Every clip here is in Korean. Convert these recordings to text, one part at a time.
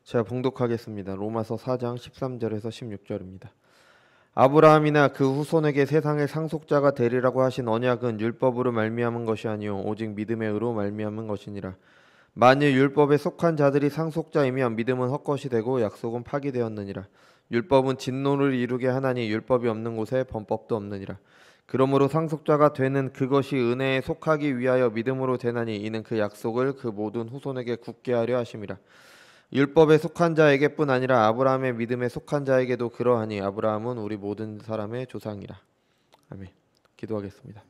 제가 봉독하겠습니다. 로마서 4장 13절에서 16절입니다. 아브라함이나 그 후손에게 세상의 상속자가 되리라고 하신 언약은 율법으로 말미암은 것이 아니요 오직 믿음의 의로 말미암은 것이니라. 만일 율법에 속한 자들이 상속자이면 믿음은 헛것이 되고 약속은 파기되었느니라. 율법은 진노를 이루게 하나니 율법이 없는 곳에 범법도 없느니라. 그러므로 상속자가 되는 그것이 은혜에 속하기 위하여 믿음으로 되나니 이는 그 약속을 그 모든 후손에게 굳게 하려 하심이라. 율법에 속한 자에게뿐 아니라 아브라함의 믿음에 속한 자에게도 그러하니 아브라함은 우리 모든 사람의 조상이라. 아멘. 기도하겠습니다.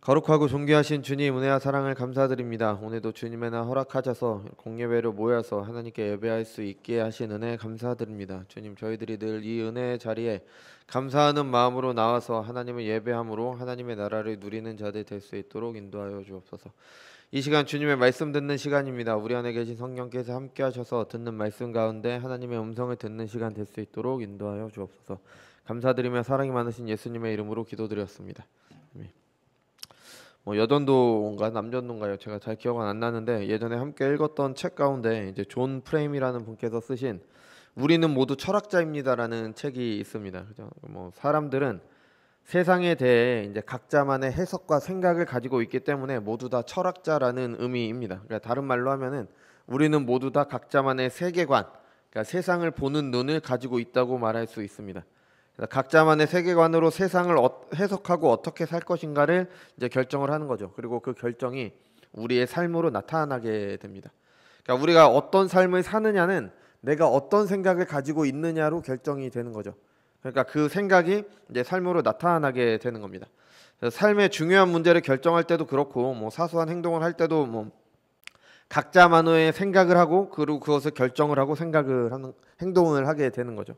거룩하고 존귀하신 주님, 은혜와 사랑을 감사드립니다. 오늘도 주님의 날 허락하셔서 공예배로 모여서 하나님께 예배할 수 있게 하신 은혜 감사드립니다. 주님, 저희들이 늘 이 은혜의 자리에 감사하는 마음으로 나와서 하나님을 예배함으로 하나님의 나라를 누리는 자들 될 수 있도록 인도하여 주옵소서. 이 시간 주님의 말씀 듣는 시간입니다. 우리 안에 계신 성령께서 함께 하셔서 듣는 말씀 가운데 하나님의 음성을 듣는 시간 될 수 있도록 인도하여 주옵소서. 감사드리며 사랑이 많으신 예수님의 이름으로 기도드렸습니다. 아멘. 여전도인가 남전도인가요? 제가 잘 기억은 안 나는데 예전에 함께 읽었던 책 가운데 이제 존 프레임이라는 분께서 쓰신 우리는 모두 철학자입니다라는 책이 있습니다. 그죠? 사람들은 세상에 대해 이제 각자만의 해석과 생각을 가지고 있기 때문에 모두 다 철학자라는 의미입니다. 그러니까 다른 말로 하면은 우리는 모두 다 각자만의 세계관, 그러니까 세상을 보는 눈을 가지고 있다고 말할 수 있습니다. 각자만의 세계관으로 세상을 해석하고 어떻게 살 것인가를 이제 결정을 하는 거죠. 그리고 그 결정이 우리의 삶으로 나타나게 됩니다. 그러니까 우리가 어떤 삶을 사느냐는 내가 어떤 생각을 가지고 있느냐로 결정이 되는 거죠. 그러니까 그 생각이 이제 삶으로 나타나게 되는 겁니다. 삶의 중요한 문제를 결정할 때도 그렇고 사소한 행동을 할 때도 각자만의 생각을 하고 그리고 그것을 결정을 하고 생각을 하는 행동을 하게 되는 거죠.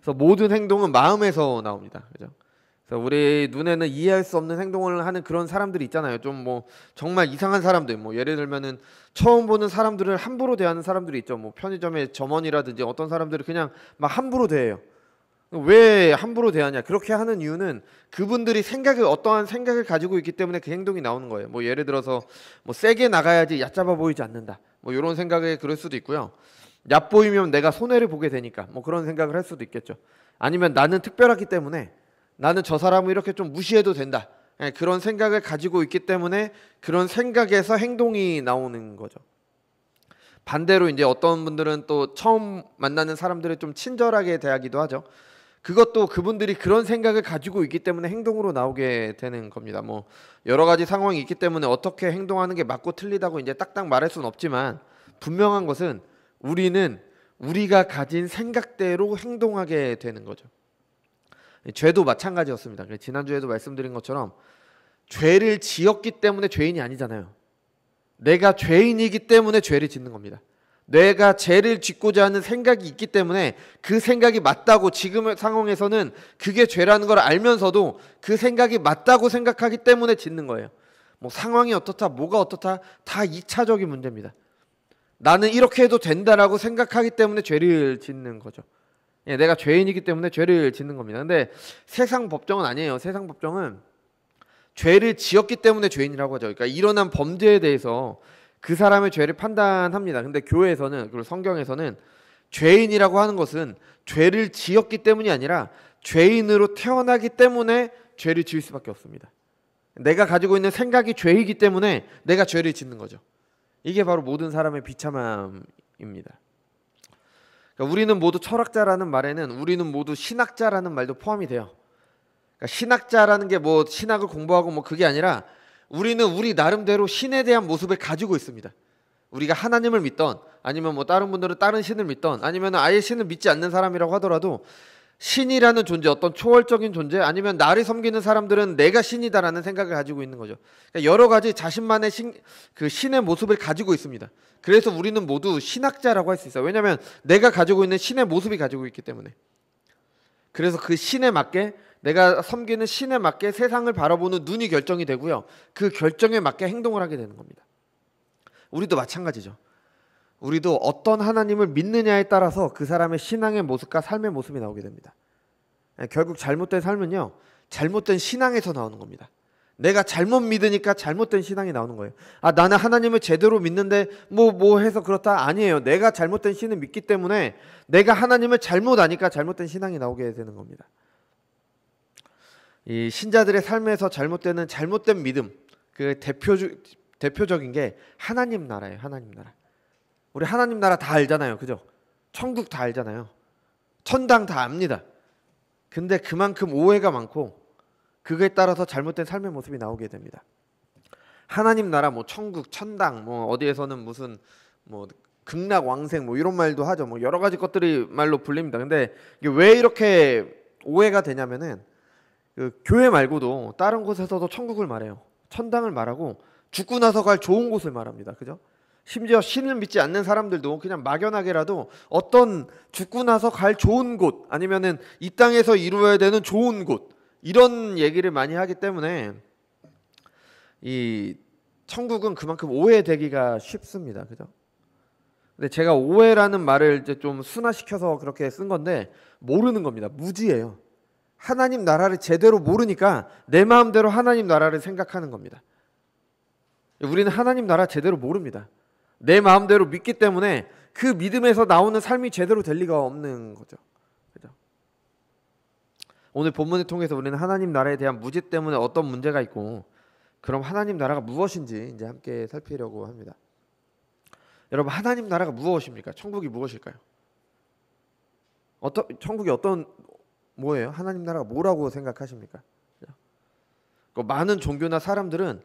그래서 모든 행동은 마음에서 나옵니다. 그죠? 그래서 우리 눈에는 이해할 수 없는 행동을 하는 그런 사람들이 있잖아요. 좀 정말 이상한 사람들, 예를 들면은 처음 보는 사람들을 함부로 대하는 사람들이 있죠. 편의점의 점원이라든지 어떤 사람들을 그냥 막 함부로 대해요. 왜 함부로 대하냐? 그렇게 하는 이유는 그분들이 어떠한 생각을 가지고 있기 때문에 그 행동이 나오는 거예요. 예를 들어서 세게 나가야지 얕잡아 보이지 않는다. 이런 생각에 그럴 수도 있고요. 얕보이면 내가 손해를 보게 되니까 그런 생각을 할 수도 있겠죠. 아니면 나는 특별하기 때문에 나는 저 사람을 이렇게 좀 무시해도 된다. 그런 생각을 가지고 있기 때문에 그런 생각에서 행동이 나오는 거죠. 반대로 이제 어떤 분들은 또 처음 만나는 사람들을 좀 친절하게 대하기도 하죠. 그것도 그분들이 그런 생각을 가지고 있기 때문에 행동으로 나오게 되는 겁니다. 여러 가지 상황이 있기 때문에 어떻게 행동하는 게 맞고 틀리다고 이제 딱딱 말할 수는 없지만 분명한 것은 우리는 우리가 가진 생각대로 행동하게 되는 거죠. 죄도 마찬가지였습니다. 지난주에도 말씀드린 것처럼 죄를 지었기 때문에 죄인이 아니잖아요. 내가 죄인이기 때문에 죄를 짓는 겁니다. 내가 죄를 짓고자 하는 생각이 있기 때문에 그 생각이 맞다고 지금의 상황에서는 그게 죄라는 걸 알면서도 그 생각이 맞다고 생각하기 때문에 짓는 거예요. 상황이 어떻다 뭐가 어떻다 다 2차적인 문제입니다. 나는 이렇게 해도 된다라고 생각하기 때문에 죄를 짓는 거죠. 내가 죄인이기 때문에 죄를 짓는 겁니다. 근데 세상 법정은 아니에요. 세상 법정은 죄를 지었기 때문에 죄인이라고 하죠. 그러니까 일어난 범죄에 대해서 그 사람의 죄를 판단합니다. 근데 교회에서는 그리고 성경에서는 죄인이라고 하는 것은 죄를 지었기 때문이 아니라 죄인으로 태어나기 때문에 죄를 지을 수밖에 없습니다. 내가 가지고 있는 생각이 죄이기 때문에 내가 죄를 짓는 거죠. 이게 바로 모든 사람의 비참함입니다. 그러니까 우리는 모두 철학자라는 말에는 우리는 모두 신학자라는 말도 포함이 돼요. 그러니까 신학자라는 게 신학을 공부하고 그게 아니라 우리는 우리 나름대로 신에 대한 모습을 가지고 있습니다. 우리가 하나님을 믿던 아니면 다른 분들은 다른 신을 믿던 아니면 아예 신을 믿지 않는 사람이라고 하더라도 신이라는 존재, 어떤 초월적인 존재 아니면 나를 섬기는 사람들은 내가 신이다라는 생각을 가지고 있는 거죠. 그러니까 여러 가지 자신만의 신의 모습을 가지고 있습니다. 그래서 우리는 모두 신학자라고 할 수 있어요. 왜냐하면 내가 가지고 있는 신의 모습이 가지고 있기 때문에. 그래서 그 신에 맞게 내가 섬기는 신에 맞게 세상을 바라보는 눈이 결정이 되고요. 그 결정에 맞게 행동을 하게 되는 겁니다. 우리도 마찬가지죠. 우리도 어떤 하나님을 믿느냐에 따라서 그 사람의 신앙의 모습과 삶의 모습이 나오게 됩니다. 결국 잘못된 삶은요, 잘못된 신앙에서 나오는 겁니다. 내가 잘못 믿으니까 잘못된 신앙이 나오는 거예요. 아, 나는 하나님을 제대로 믿는데 뭐 해서 그렇다. 아니에요. 내가 잘못된 신을 믿기 때문에 내가 하나님을 잘못 아니까 잘못된 신앙이 나오게 되는 겁니다. 이 신자들의 삶에서 잘못된 믿음, 그 대표적인 게 하나님 나라예요. 하나님 나라. 우리 하나님 나라 다 알잖아요. 그죠? 천국 다 알잖아요. 천당 다 압니다. 근데 그만큼 오해가 많고 그거에 따라서 잘못된 삶의 모습이 나오게 됩니다. 하나님 나라, 뭐 천국, 천당, 뭐 어디에서는 무슨 뭐 극락 왕생 뭐 이런 말도 하죠. 뭐 여러 가지 것들이 말로 불립니다. 근데 이게 왜 이렇게 오해가 되냐면은 그 교회 말고도 다른 곳에서도 천국을 말해요. 천당을 말하고 죽고 나서 갈 좋은 곳을 말합니다. 그죠? 심지어 신을 믿지 않는 사람들도 그냥 막연하게라도 어떤 죽고 나서 갈 좋은 곳, 아니면은 이 땅에서 이루어야 되는 좋은 곳, 이런 얘기를 많이 하기 때문에 이 천국은 그만큼 오해되기가 쉽습니다. 그죠? 근데 제가 오해라는 말을 이제 좀 순화시켜서 그렇게 쓴 건데, 모르는 겁니다. 무지예요. 하나님 나라를 제대로 모르니까 내 마음대로 하나님 나라를 생각하는 겁니다. 우리는 하나님 나라 제대로 모릅니다. 내 마음대로 믿기 때문에 그 믿음에서 나오는 삶이 제대로 될 리가 없는 거죠. 그죠? 오늘 본문을 통해서 우리는 하나님 나라에 대한 무지 때문에 어떤 문제가 있고, 그럼 하나님 나라가 무엇인지 이제 함께 살피려고 합니다. 여러분, 하나님 나라가 무엇입니까? 천국이 무엇일까요? 천국이 뭐예요? 하나님 나라가 뭐라고 생각하십니까? 많은 종교나 사람들은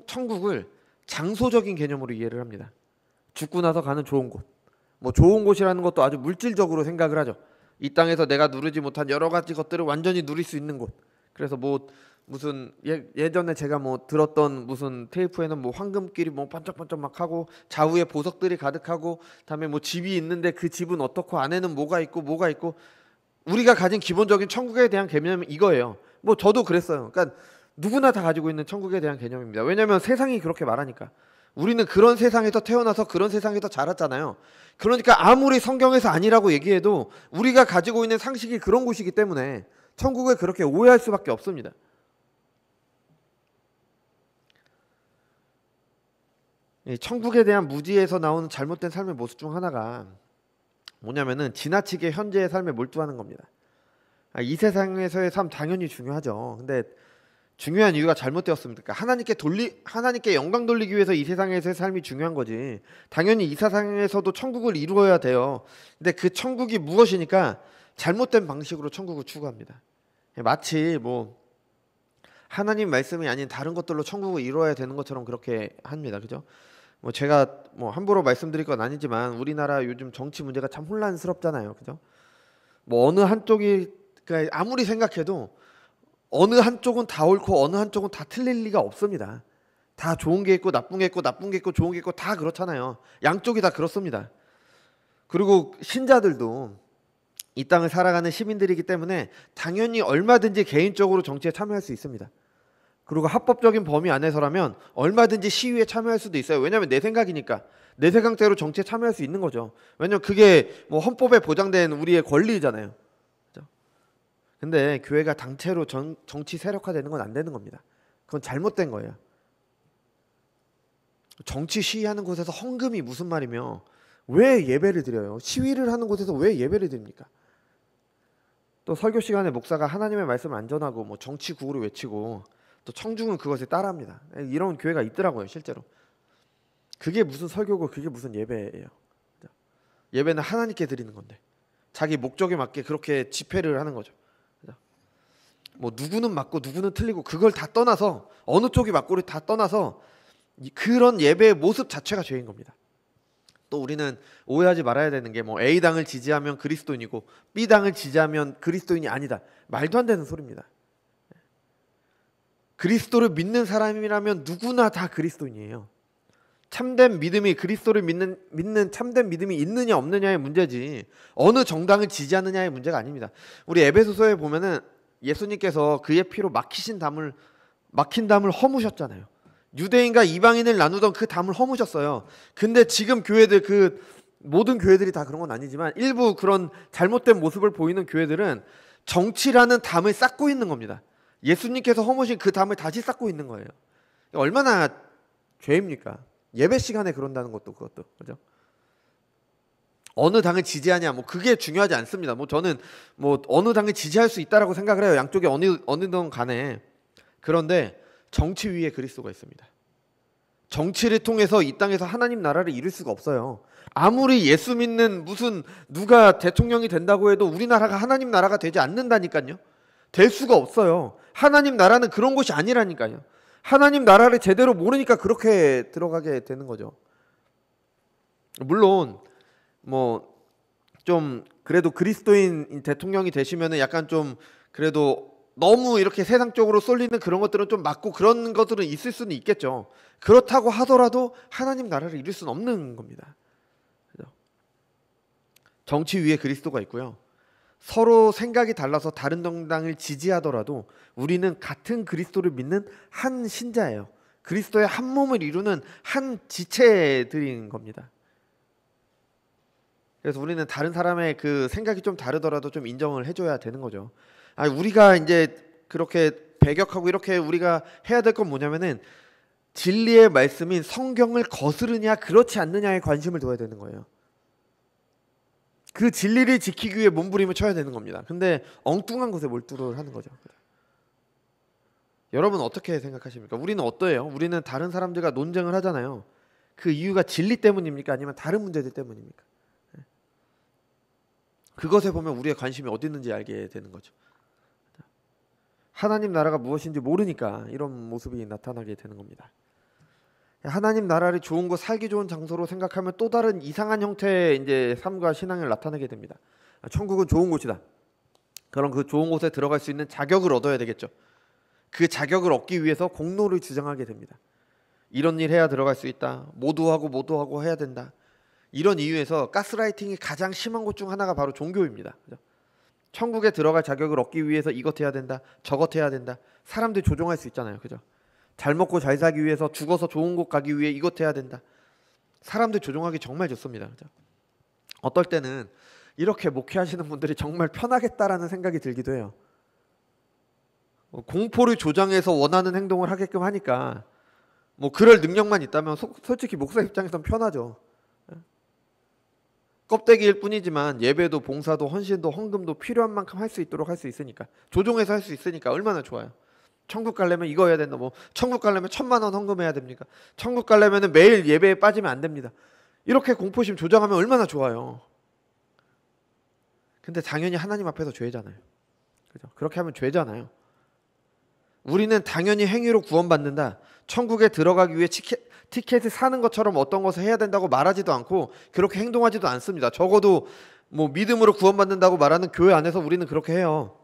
천국을 장소적인 개념으로 이해를 합니다. 죽고 나서 가는 좋은 곳. 뭐 좋은 곳이라는 것도 아주 물질적으로 생각을 하죠. 이 땅에서 내가 누리지 못한 여러 가지 것들을 완전히 누릴 수 있는 곳. 그래서 뭐 무슨 예전에 제가 뭐 들었던 무슨 테이프에는 뭐 황금길이 뭐 반짝반짝 막 하고 좌우에 보석들이 가득하고, 다음에 뭐 집이 있는데 그 집은 어떻고 안에는 뭐가 있고 우리가 가진 기본적인 천국에 대한 개념은 이거예요. 뭐 저도 그랬어요. 그러니까 누구나 다 가지고 있는 천국에 대한 개념입니다. 왜냐하면 세상이 그렇게 말하니까. 우리는 그런 세상에서 태어나서 그런 세상에서 자랐잖아요. 그러니까 아무리 성경에서 아니라고 얘기해도 우리가 가지고 있는 상식이 그런 곳이기 때문에 천국을 그렇게 오해할 수밖에 없습니다. 이 천국에 대한 무지에서 나오는 잘못된 삶의 모습 중 하나가 뭐냐면은 지나치게 현재의 삶에 몰두하는 겁니다. 이 세상에서의 삶 당연히 중요하죠. 근데 중요한 이유가 잘못되었습니까? 하나님께 영광 돌리기 위해서 이 세상에서의 삶이 중요한 거지. 당연히 이 세상에서도 천국을 이루어야 돼요. 근데 그 천국이 무엇이니까 잘못된 방식으로 천국을 추구합니다. 마치 뭐 하나님 말씀이 아닌 다른 것들로 천국을 이루어야 되는 것처럼 그렇게 합니다. 그죠? 뭐 제가 뭐 함부로 말씀드릴 건 아니지만 우리나라 요즘 정치 문제가 참 혼란스럽잖아요. 그죠? 뭐 어느 한쪽이, 그러니까 아무리 생각해도 어느 한쪽은 다 옳고 어느 한쪽은 다 틀릴 리가 없습니다. 다 좋은 게 있고 나쁜 게 있고 나쁜 게 있고 좋은 게 있고 다 그렇잖아요. 양쪽이 다 그렇습니다. 그리고 신자들도 이 땅을 살아가는 시민들이기 때문에 당연히 얼마든지 개인적으로 정치에 참여할 수 있습니다. 그리고 합법적인 범위 안에서라면 얼마든지 시위에 참여할 수도 있어요. 왜냐하면 내 생각이니까. 내 생각대로 정치에 참여할 수 있는 거죠. 왜냐하면 그게 뭐 헌법에 보장된 우리의 권리잖아요. 근데 교회가 당체로 정치 세력화되는 건 안 되는 겁니다. 그건 잘못된 거예요. 정치 시위하는 곳에서 헌금이 무슨 말이며 왜 예배를 드려요? 시위를 하는 곳에서 왜 예배를 드립니까? 또 설교 시간에 목사가 하나님의 말씀을 안 전하고 뭐 정치 구호를 외치고 또 청중은 그것에 따라합니다. 이런 교회가 있더라고요, 실제로. 그게 무슨 설교고 그게 무슨 예배예요? 예배는 하나님께 드리는 건데 자기 목적에 맞게 그렇게 집회를 하는 거죠. 뭐 누구는 맞고 누구는 틀리고 그걸 다 떠나서, 어느 쪽이 맞고를 다 떠나서 그런 예배의 모습 자체가 죄인 겁니다. 또 우리는 오해하지 말아야 되는 게 뭐 A당을 지지하면 그리스도인이고 B당을 지지하면 그리스도인이 아니다. 말도 안 되는 소리입니다. 그리스도를 믿는 사람이라면 누구나 다 그리스도인이에요. 참된 믿음이, 그리스도를 믿는 참된 믿음이 있느냐 없느냐의 문제지 어느 정당을 지지하느냐의 문제가 아닙니다. 우리 에베소서에 보면은 예수님께서 그의 피로 막힌 담을 허무셨잖아요. 유대인과 이방인을 나누던 그 담을 허무셨어요. 근데 지금 교회들, 그 모든 교회들이 다 그런 건 아니지만 일부 그런 잘못된 모습을 보이는 교회들은 정치라는 담을 쌓고 있는 겁니다. 예수님께서 허무신 그 담을 다시 쌓고 있는 거예요. 얼마나 죄입니까? 예배 시간에 그런다는 것도 그것도 그죠? 어느 당을 지지하냐 뭐 그게 중요하지 않습니다. 뭐 저는 뭐 어느 당을 지지할 수 있다라고 생각을 해요. 양쪽에 어느 당 간에. 그런데 정치 위에 그리스도가 있습니다. 정치를 통해서 이 땅에서 하나님 나라를 이룰 수가 없어요. 아무리 예수 믿는 무슨 누가 대통령이 된다고 해도 우리나라가 하나님 나라가 되지 않는다니까요. 될 수가 없어요. 하나님 나라는 그런 곳이 아니라니까요. 하나님 나라를 제대로 모르니까 그렇게 들어가게 되는 거죠. 물론 뭐 좀 그래도 그리스도인 대통령이 되시면은 약간 좀 그래도 너무 이렇게 세상적으로 쏠리는 그런 것들은 좀 맞고 그런 것들은 있을 수는 있겠죠. 그렇다고 하더라도 하나님 나라를 이룰 수는 없는 겁니다. 그죠? 정치 위에 그리스도가 있고요. 서로 생각이 달라서 다른 정당을 지지하더라도 우리는 같은 그리스도를 믿는 한 신자예요. 그리스도의 한 몸을 이루는 한 지체들인 겁니다. 그래서 우리는 다른 사람의 그 생각이 좀 다르더라도 좀 인정을 해줘야 되는 거죠. 우리가 이제 그렇게 배격하고 이렇게 우리가 해야 될 건 뭐냐면은 진리의 말씀인 성경을 거스르냐 그렇지 않느냐에 관심을 둬야 되는 거예요. 그 진리를 지키기 위해 몸부림을 쳐야 되는 겁니다. 근데 엉뚱한 것에 몰두를 하는 거죠. 여러분 어떻게 생각하십니까? 우리는 어떠해요? 우리는 다른 사람들과 논쟁을 하잖아요. 그 이유가 진리 때문입니까? 아니면 다른 문제들 때문입니까? 그것에 보면 우리의 관심이 어디 있는지 알게 되는 거죠. 하나님 나라가 무엇인지 모르니까 이런 모습이 나타나게 되는 겁니다. 하나님 나라를 좋은 곳, 살기 좋은 장소로 생각하면 또 다른 이상한 형태의 이제 삶과 신앙을 나타내게 됩니다. 천국은 좋은 곳이다. 그럼 그 좋은 곳에 들어갈 수 있는 자격을 얻어야 되겠죠. 그 자격을 얻기 위해서 공로를 주장하게 됩니다. 이런 일 해야 들어갈 수 있다. 모두 하고 해야 된다. 이런 이유에서 가스라이팅이 가장 심한 곳 중 하나가 바로 종교입니다. 그죠? 천국에 들어갈 자격을 얻기 위해서 이것 해야 된다, 저것 해야 된다. 사람들 조종할 수 있잖아요. 그죠? 잘 먹고 잘 살기 위해서 죽어서 좋은 곳 가기 위해 이것 해야 된다. 사람들 조종하기 정말 좋습니다. 그죠? 어떨 때는 이렇게 목회하시는 분들이 정말 편하겠다라는 생각이 들기도 해요. 공포를 조장해서 원하는 행동을 하게끔 하니까 뭐 그럴 능력만 있다면 솔직히 목사 입장에선 편하죠. 껍데기일 뿐이지만 예배도 봉사도 헌신도 헌금도 필요한 만큼 할 수 있도록 할 수 있으니까 조종해서 할 수 있으니까 얼마나 좋아요. 천국 가려면 이거 해야 된다. 뭐 천국 가려면 1,000,000원 헌금해야 됩니까? 천국 가려면 매일 예배에 빠지면 안 됩니다. 이렇게 공포심 조장하면 얼마나 좋아요. 근데 당연히 하나님 앞에서 죄잖아요. 그죠? 그렇게 하면 죄잖아요. 우리는 당연히 행위로 구원받는다. 천국에 들어가기 위해 티켓을 사는 것처럼 어떤 것을 해야 된다고 말하지도 않고 그렇게 행동하지도 않습니다. 적어도 뭐 믿음으로 구원받는다고 말하는 교회 안에서 우리는 그렇게 해요.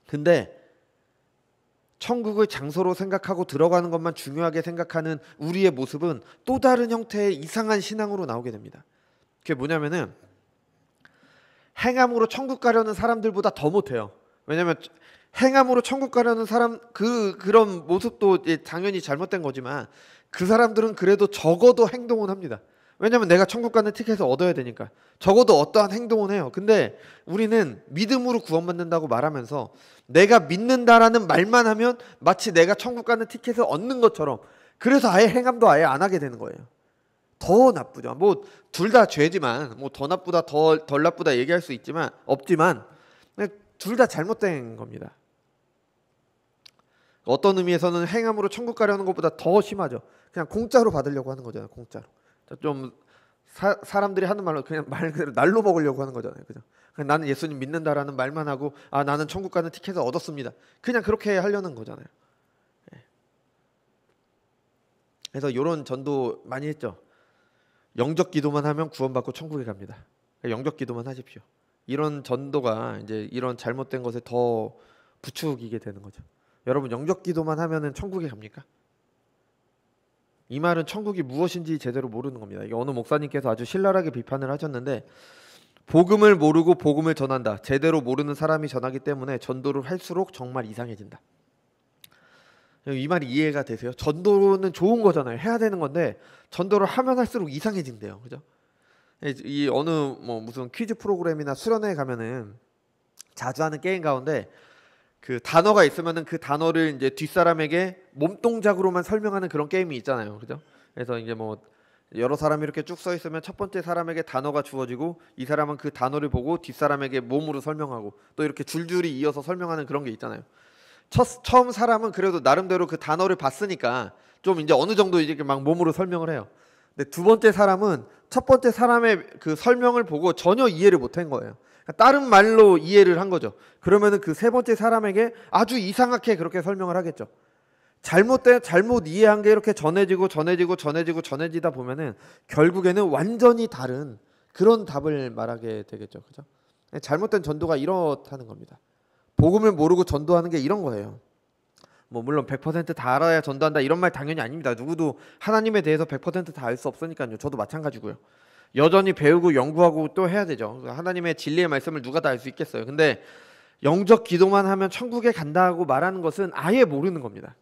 근데 천국을 장소로 생각하고 들어가는 것만 중요하게 생각하는 우리의 모습은 또 다른 형태의 이상한 신앙으로 나오게 됩니다. 그게 뭐냐면은 행함으로 천국 가려는 사람들보다 더 못해요. 왜냐하면 행함으로 천국 가려는 사람 그런 모습도 당연히 잘못된 거지만 그 사람들은 그래도 적어도 행동은 합니다. 왜냐하면 내가 천국 가는 티켓을 얻어야 되니까 적어도 어떠한 행동은 해요. 근데 우리는 믿음으로 구원받는다고 말하면서 내가 믿는다라는 말만 하면 마치 내가 천국 가는 티켓을 얻는 것처럼 그래서 아예 행함도 아예 안 하게 되는 거예요. 더 나쁘죠. 뭐 둘 다 죄지만 뭐 더 나쁘다 덜 나쁘다 얘기할 수 없지만 둘 다 잘못된 겁니다. 어떤 의미에서는 행함으로 천국 가려는 것보다 더 심하죠. 그냥 공짜로 받으려고 하는 거잖아요. 공짜로. 좀 사람들이 하는 말로 그냥 말 그대로 날로 먹으려고 하는 거잖아요. 그죠? 그냥 나는 예수님 믿는다라는 말만 하고 나는 천국 가는 티켓을 얻었습니다. 그냥 그렇게 하려는 거잖아요. 그래서 이런 전도 많이 했죠. 영적 기도만 하면 구원받고 천국에 갑니다. 영적 기도만 하십시오. 이런 전도가 이제 이런 잘못된 것에 더 부추기게 되는 거죠. 여러분 영적 기도만 하면은 천국에 갑니까? 이 말은 천국이 무엇인지 제대로 모르는 겁니다. 이게 어느 목사님께서 아주 신랄하게 비판을 하셨는데 복음을 모르고 복음을 전한다. 제대로 모르는 사람이 전하기 때문에 전도를 할수록 정말 이상해진다. 이 말이 이해가 되세요? 전도는 좋은 거잖아요. 해야 되는 건데 전도를 하면 할수록 이상해진대요. 그죠? 이 어느 뭐 무슨 퀴즈 프로그램이나 수련회에 가면은 자주 하는 게임 가운데 그 단어가 있으면은 그 단어를 이제 뒷사람에게 몸동작으로만 설명하는 그런 게임이 있잖아요. 그죠? 그래서 이제 뭐 여러 사람이 이렇게 쭉 서 있으면 첫 번째 사람에게 단어가 주어지고 이 사람은 그 단어를 보고 뒷사람에게 몸으로 설명하고 또 이렇게 줄줄이 이어서 설명하는 그런 게 있잖아요. 처음 사람은 그래도 나름대로 그 단어를 봤으니까 좀 이제 어느 정도 이제 막 몸으로 설명을 해요. 근데 두 번째 사람은 첫 번째 사람의 그 설명을 보고 전혀 이해를 못한 거예요. 그러니까 다른 말로 이해를 한 거죠. 그러면은 그 세 번째 사람에게 아주 이상하게 그렇게 설명을 하겠죠. 잘못 이해한 게 이렇게 전해지다 보면은 결국에는 완전히 다른 그런 답을 말하게 되겠죠. 그죠? 잘못된 전도가 이렇다는 겁니다. 복음을 모르고 전도하는 게 이런 거예요. 뭐 물론 100%다 알아야 전도한다 이런 말 당연히 아닙니다. 누구도 하나님에 대해서 100%다 알 수 없으니까요. 저도 마찬가지고요. 여전히 배우고 연구하고 또 해야 되죠. 하나님의 진리의 말씀을 누가 다 알 수 있겠어요. 근데 영적 기도만 하면 천국에 간다고 말하는 것은 아예 모르는 겁니다.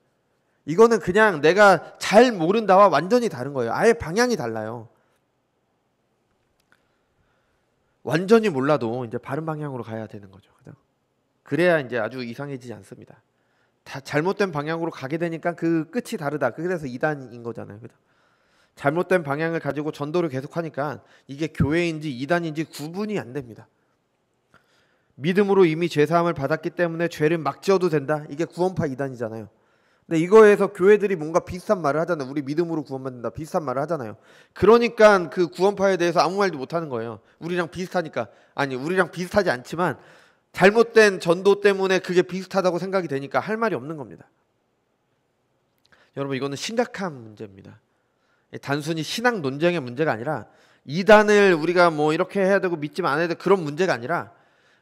이거는 그냥 내가 잘 모른다와 완전히 다른 거예요. 아예 방향이 달라요. 완전히 몰라도 이제 바른 방향으로 가야 되는 거죠. 그죠? 그래야 이제 아주 이상해지지 않습니다. 다 잘못된 방향으로 가게 되니까 그 끝이 다르다. 그래서 이단인 거잖아요. 그죠? 잘못된 방향을 가지고 전도를 계속하니까 이게 교회인지 이단인지 구분이 안 됩니다. 믿음으로 이미 죄사함을 받았기 때문에 죄를 막 지어도 된다. 이게 구원파 이단이잖아요. 근데 이거에서 교회들이 뭔가 비슷한 말을 하잖아요. 우리 믿음으로 구원받는다. 비슷한 말을 하잖아요. 그러니까 그 구원파에 대해서 아무 말도 못 하는 거예요. 우리랑 비슷하니까. 아니, 우리랑 비슷하지 않지만 잘못된 전도 때문에 그게 비슷하다고 생각이 되니까 할 말이 없는 겁니다. 여러분, 이거는 심각한 문제입니다. 단순히 신앙 논쟁의 문제가 아니라 이단을 우리가 뭐 이렇게 해야 되고 믿지만 안 해야 되고 그런 문제가 아니라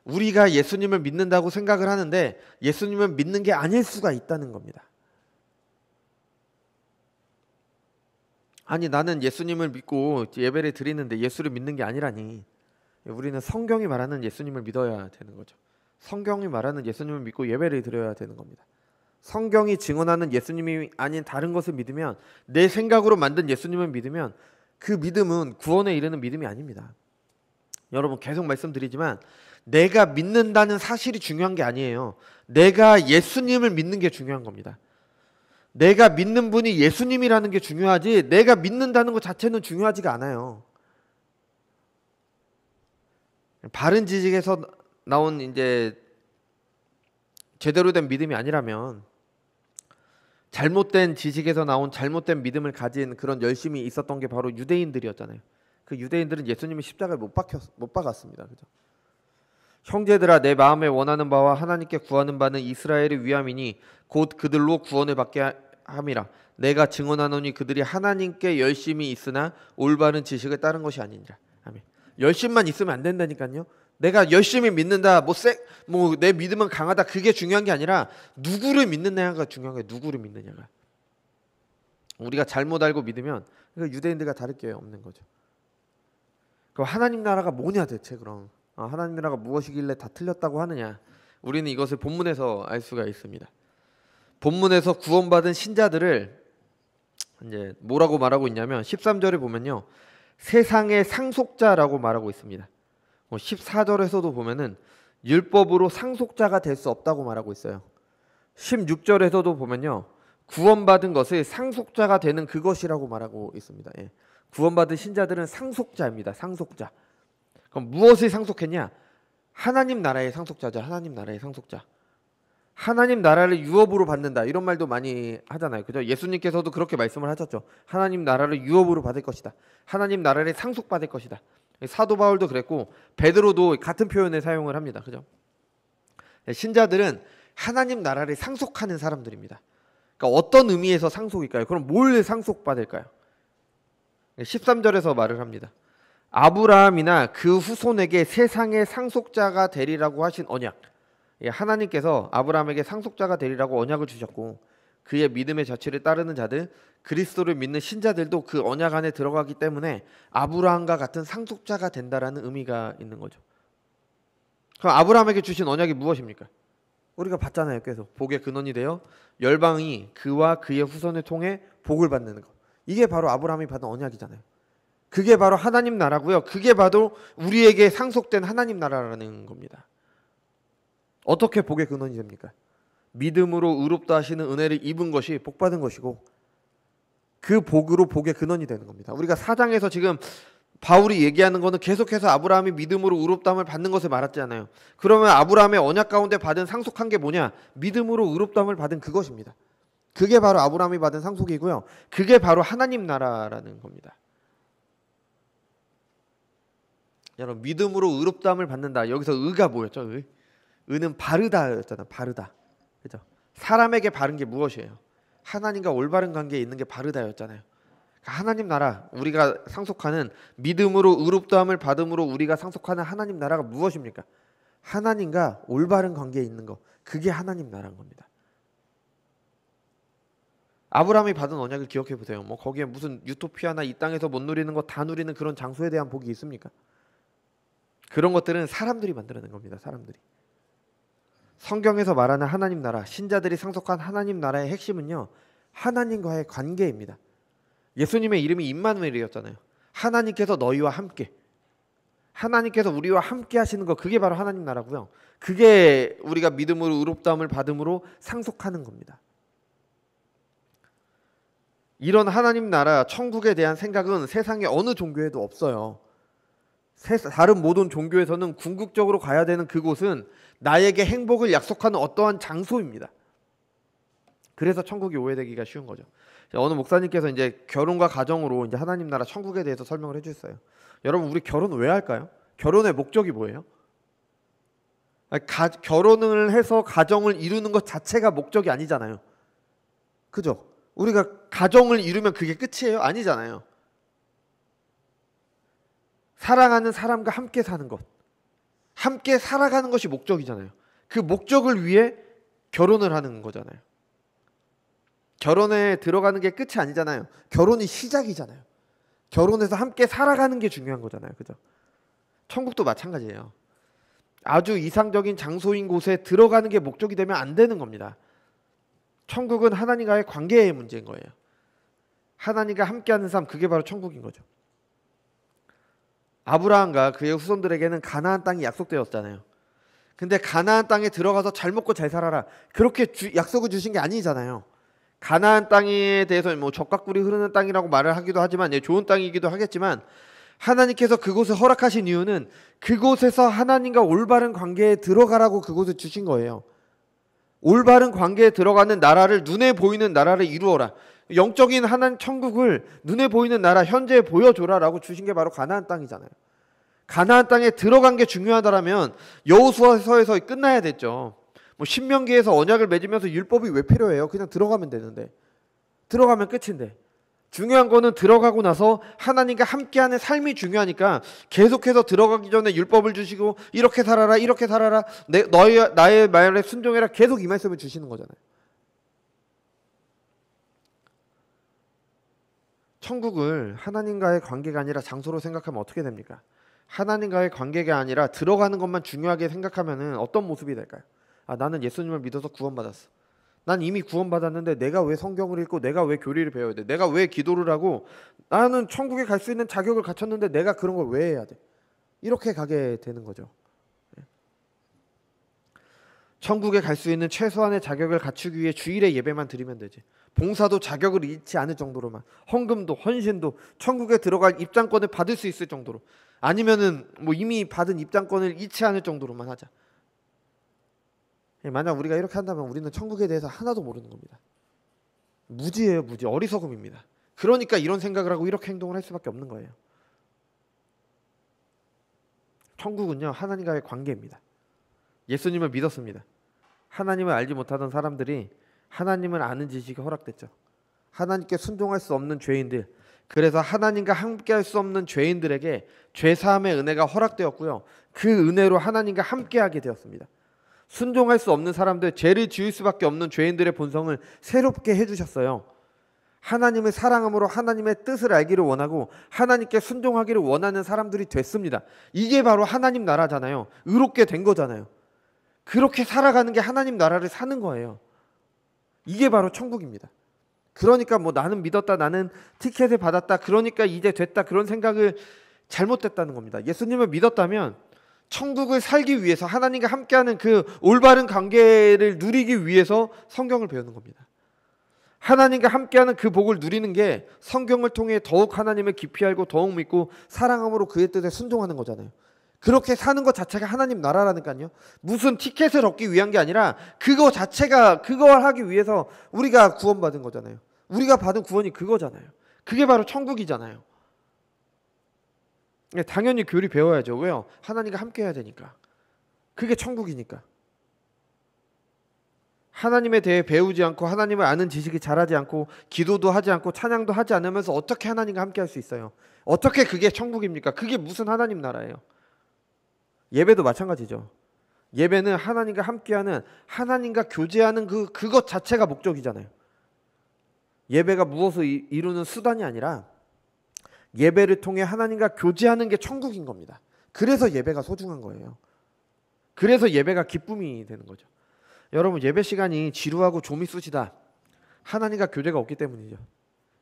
우리가 예수님을 믿는다고 생각을 하는데 예수님을 믿는 게 아닐 수가 있다는 겁니다. 아니, 나는 예수님을 믿고 예배를 드리는데 예수를 믿는 게 아니라니. 우리는 성경이 말하는 예수님을 믿어야 되는 거죠. 성경이 말하는 예수님을 믿고 예배를 드려야 되는 겁니다. 성경이 증언하는 예수님이 아닌 다른 것을 믿으면, 내 생각으로 만든 예수님을 믿으면 그 믿음은 구원에 이르는 믿음이 아닙니다. 여러분, 계속 말씀드리지만 내가 믿는다는 사실이 중요한 게 아니에요. 내가 예수님을 믿는 게 중요한 겁니다. 내가 믿는 분이 예수님이라는 게 중요하지 내가 믿는다는 것 자체는 중요하지가 않아요. 바른 지식에서 나온 이제 제대로 된 믿음이 아니라면 잘못된 지식에서 나온 잘못된 믿음을 가진 그런 열심이 있었던 게 바로 유대인들이었잖아요. 그 유대인들은 예수님이 십자가에 못 박았습니다. 그죠? 형제들아, 내 마음에 원하는 바와 하나님께 구하는 바는 이스라엘의 위함이니 곧 그들로 구원을 받게 함이라. 내가 증언하노니 그들이 하나님께 열심이 있으나 올바른 지식을 따른 것이 아니니라. 아멘. 열심만 있으면 안 된다니까요. 내가 열심히 믿는다, 내 믿음은 강하다, 그게 중요한 게 아니라 누구를 믿느냐가 중요한 거예요. 누구를 믿느냐가. 우리가 잘못 알고 믿으면 유대인들과 다를 게 없는 거죠. 그럼 하나님 나라가 뭐냐 대체? 그럼 하나님 나라가 무엇이길래 다 틀렸다고 하느냐? 우리는 이것을 본문에서 알 수가 있습니다. 본문에서 구원받은 신자들을 이제 뭐라고 말하고 있냐면 13절에 보면요, 세상의 상속자라고 말하고 있습니다. 14절에서도 보면은 율법으로 상속자가 될 수 없다고 말하고 있어요. 16절에서도 보면요, 구원받은 것을 상속자가 되는 그것이라고 말하고 있습니다. 예. 구원받은 신자들은 상속자입니다. 상속자. 그럼 무엇을 상속했냐? 하나님 나라의 상속자죠. 하나님 나라의 상속자. 하나님 나라를 유업으로 받는다, 이런 말도 많이 하잖아요. 그죠? 예수님께서도 그렇게 말씀을 하셨죠. 하나님 나라를 유업으로 받을 것이다. 하나님 나라를 상속받을 것이다. 사도 바울도 그랬고 베드로도 같은 표현을 사용을 합니다. 그죠? 신자들은 하나님 나라를 상속하는 사람들입니다. 그러니까 어떤 의미에서 상속일까요? 그럼 뭘 상속받을까요? 13절에서 말을 합니다. 아브라함이나 그 후손에게 세상의 상속자가 되리라고 하신 언약. 하나님께서 아브라함에게 상속자가 되리라고 언약을 주셨고 그의 믿음의 자취를 따르는 자들, 그리스도를 믿는 신자들도 그 언약 안에 들어가기 때문에 아브라함과 같은 상속자가 된다라는 의미가 있는 거죠. 그럼 아브라함에게 주신 언약이 무엇입니까? 우리가 봤잖아요. 계속 복의 근원이 되어 열방이 그와 그의 후손을 통해 복을 받는 것. 이게 바로 아브라함이 받은 언약이잖아요. 그게 바로 하나님 나라고요. 그게 바로 우리에게 상속된 하나님 나라라는 겁니다. 어떻게 복의 근원이 됩니까? 믿음으로 의롭다 하시는 은혜를 입은 것이 복받은 것이고 그 복으로 복의 근원이 되는 겁니다. 우리가 4장에서 지금 바울이 얘기하는 거는 계속해서 아브라함이 믿음으로 의롭다함을 받는 것을 말했잖아요. 그러면 아브라함의 언약 가운데 받은 상속한 게 뭐냐? 믿음으로 의롭다함을 받은 그것입니다. 그게 바로 아브라함이 받은 상속이고요. 그게 바로 하나님 나라라는 겁니다. 여러분, 믿음으로 의롭다함을 받는다. 여기서 의가 뭐였죠? 의는 바르다였잖아요. 바르다. 그죠? 사람에게 바른 게 무엇이에요? 하나님과 올바른 관계에 있는 게 바르다였잖아요. 하나님 나라, 우리가 상속하는 믿음으로 의롭다함을 받음으로 우리가 상속하는 하나님 나라가 무엇입니까? 하나님과 올바른 관계에 있는 거. 그게 하나님 나라인 겁니다. 아브라함이 받은 언약을 기억해 보세요. 뭐 거기에 무슨 유토피아나 이 땅에서 못 누리는 거 다 누리는 그런 장소에 대한 복이 있습니까? 그런 것들은 사람들이 만들어낸 겁니다. 사람들이. 성경에서 말하는 하나님 나라, 신자들이 상속한 하나님 나라의 핵심은요, 하나님과의 관계입니다. 예수님의 이름이 임마누엘이었잖아요. 하나님께서 너희와 함께, 하나님께서 우리와 함께 하시는 거, 그게 바로 하나님 나라고요. 그게 우리가 믿음으로 의롭다함을 받음으로 상속하는 겁니다. 이런 하나님 나라, 천국에 대한 생각은 세상의 어느 종교에도 없어요. 다른 모든 종교에서는 궁극적으로 가야 되는 그곳은 나에게 행복을 약속하는 어떠한 장소입니다. 그래서 천국이 오해되기가 쉬운 거죠. 어느 목사님께서 이제 결혼과 가정으로 이제 하나님 나라 천국에 대해서 설명을 해주셨어요. 여러분, 우리 결혼 왜 할까요? 결혼의 목적이 뭐예요? 결혼을 해서 가정을 이루는 것 자체가 목적이 아니잖아요. 그죠? 우리가 가정을 이루면 그게 끝이에요? 아니잖아요. 사랑하는 사람과 함께 사는 것, 함께 살아가는 것이 목적이잖아요. 그 목적을 위해 결혼을 하는 거잖아요. 결혼에 들어가는 게 끝이 아니잖아요. 결혼이 시작이잖아요. 결혼해서 함께 살아가는 게 중요한 거잖아요. 그죠? 천국도 마찬가지예요. 아주 이상적인 장소인 곳에 들어가는 게 목적이 되면 안 되는 겁니다. 천국은 하나님과의 관계의 문제인 거예요. 하나님과 함께하는 삶, 그게 바로 천국인 거죠. 아브라함과 그의 후손들에게는 가나안 땅이 약속되었잖아요. 근데 가나안 땅에 들어가서 잘 먹고 잘 살아라, 그렇게 약속을 주신 게 아니잖아요. 가나안 땅에 대해서 뭐 젖과 꿀이 흐르는 땅이라고 말을 하기도 하지만, 좋은 땅이기도 하겠지만, 하나님께서 그곳을 허락하신 이유는 그곳에서 하나님과 올바른 관계에 들어가라고 그곳을 주신 거예요. 올바른 관계에 들어가는 나라를, 눈에 보이는 나라를 이루어라. 영적인 하나님 천국을 눈에 보이는 나라, 현재에 보여줘라라고 주신 게 바로 가나안 땅이잖아요. 가나안 땅에 들어간 게 중요하다라면 여호수아서에서 끝나야 됐죠. 뭐 신명기에서 언약을 맺으면서 율법이 왜 필요해요? 그냥 들어가면 되는데, 들어가면 끝인데. 중요한 거는 들어가고 나서 하나님과 함께하는 삶이 중요하니까 계속해서 들어가기 전에 율법을 주시고, 이렇게 살아라, 이렇게 살아라, 나의 말에 순종해라, 계속 이 말씀을 주시는 거잖아요. 천국을 하나님과의 관계가 아니라 장소로 생각하면 어떻게 됩니까? 하나님과의 관계가 아니라 들어가는 것만 중요하게 생각하면 어떤 모습이 될까요? 나는 예수님을 믿어서 구원받았어. 난 이미 구원받았는데 내가 왜 성경을 읽고, 내가 왜 교리를 배워야 돼? 내가 왜 기도를 하고, 나는 천국에 갈 수 있는 자격을 갖췄는데 내가 그런 걸 왜 해야 돼? 이렇게 가게 되는 거죠. 천국에 갈 수 있는 최소한의 자격을 갖추기 위해 주일에 예배만 드리면 되지. 봉사도 자격을 잃지 않을 정도로만, 헌금도 헌신도 천국에 들어갈 입장권을 받을 수 있을 정도로, 아니면은 뭐 이미 받은 입장권을 잃지 않을 정도로만 하자. 만약 우리가 이렇게 한다면 우리는 천국에 대해서 하나도 모르는 겁니다. 무지예요, 무지. 어리석음입니다. 그러니까 이런 생각을 하고 이렇게 행동을 할 수밖에 없는 거예요. 천국은요, 하나님과의 관계입니다. 예수님을 믿었습니다. 하나님을 알지 못하던 사람들이 하나님을 아는 지식이 허락됐죠. 하나님께 순종할 수 없는 죄인들, 그래서 하나님과 함께할 수 없는 죄인들에게 죄사함의 은혜가 허락되었고요, 그 은혜로 하나님과 함께하게 되었습니다. 순종할 수 없는 사람들, 죄를 지을 수밖에 없는 죄인들의 본성을 새롭게 해주셨어요. 하나님을 사랑함으로 하나님의 뜻을 알기를 원하고 하나님께 순종하기를 원하는 사람들이 됐습니다. 이게 바로 하나님 나라잖아요. 의롭게 된 거잖아요. 그렇게 살아가는 게 하나님 나라를 사는 거예요. 이게 바로 천국입니다. 그러니까 뭐 나는 믿었다, 나는 티켓을 받았다, 그러니까 이제 됐다, 그런 생각을 잘못됐다는 겁니다. 예수님을 믿었다면 천국을 살기 위해서, 하나님과 함께하는 그 올바른 관계를 누리기 위해서 성경을 배우는 겁니다. 하나님과 함께하는 그 복을 누리는 게 성경을 통해 더욱 하나님을 깊이 알고 더욱 믿고 사랑함으로 그의 뜻에 순종하는 거잖아요. 그렇게 사는 것 자체가 하나님 나라라니까요. 무슨 티켓을 얻기 위한 게 아니라 그거 자체가, 그걸 하기 위해서 우리가 구원받은 거잖아요. 우리가 받은 구원이 그거잖아요. 그게 바로 천국이잖아요. 당연히 교리 배워야죠. 왜요? 하나님과 함께 해야 되니까. 그게 천국이니까. 하나님에 대해 배우지 않고 하나님을 아는 지식이 자라지 않고 기도도 하지 않고 찬양도 하지 않으면서 어떻게 하나님과 함께 할 수 있어요? 어떻게 그게 천국입니까? 그게 무슨 하나님 나라예요? 예배도 마찬가지죠. 예배는 하나님과 함께하는, 하나님과 교제하는 그것 자체가 목적이잖아요. 예배가 무엇을 이루는 수단이 아니라 예배를 통해 하나님과 교제하는 게 천국인 겁니다. 그래서 예배가 소중한 거예요. 그래서 예배가 기쁨이 되는 거죠. 여러분, 예배 시간이 지루하고 좀이 쑤시다. 하나님과 교제가 없기 때문이죠.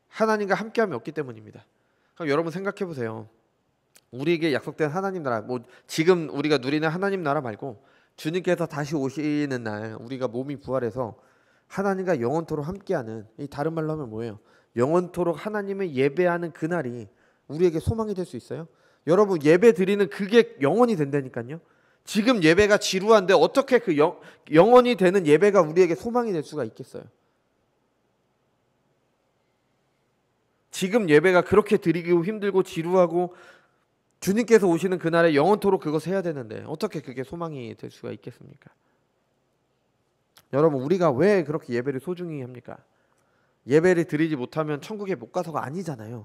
하나님과 함께함이 없기 때문입니다. 그럼 여러분 생각해 보세요. 우리에게 약속된 하나님 나라, 뭐 지금 우리가 누리는 하나님 나라 말고 주님께서 다시 오시는 날 우리가 몸이 부활해서 하나님과 영원토록 함께하는, 이 다른 말로 하면 뭐예요? 영원토록 하나님을 예배하는 그날이 우리에게 소망이 될 수 있어요? 여러분, 예배 드리는 그게 영원이 된다니까요. 지금 예배가 지루한데 어떻게 그 영원이 되는 예배가 우리에게 소망이 될 수가 있겠어요? 지금 예배가 그렇게 드리기 힘들고 지루하고 주님께서 오시는 그날에 영원토록 그것을 해야 되는데 어떻게 그게 소망이 될 수가 있겠습니까? 여러분, 우리가 왜 그렇게 예배를 소중히 합니까? 예배를 드리지 못하면 천국에 못 가서가 아니잖아요.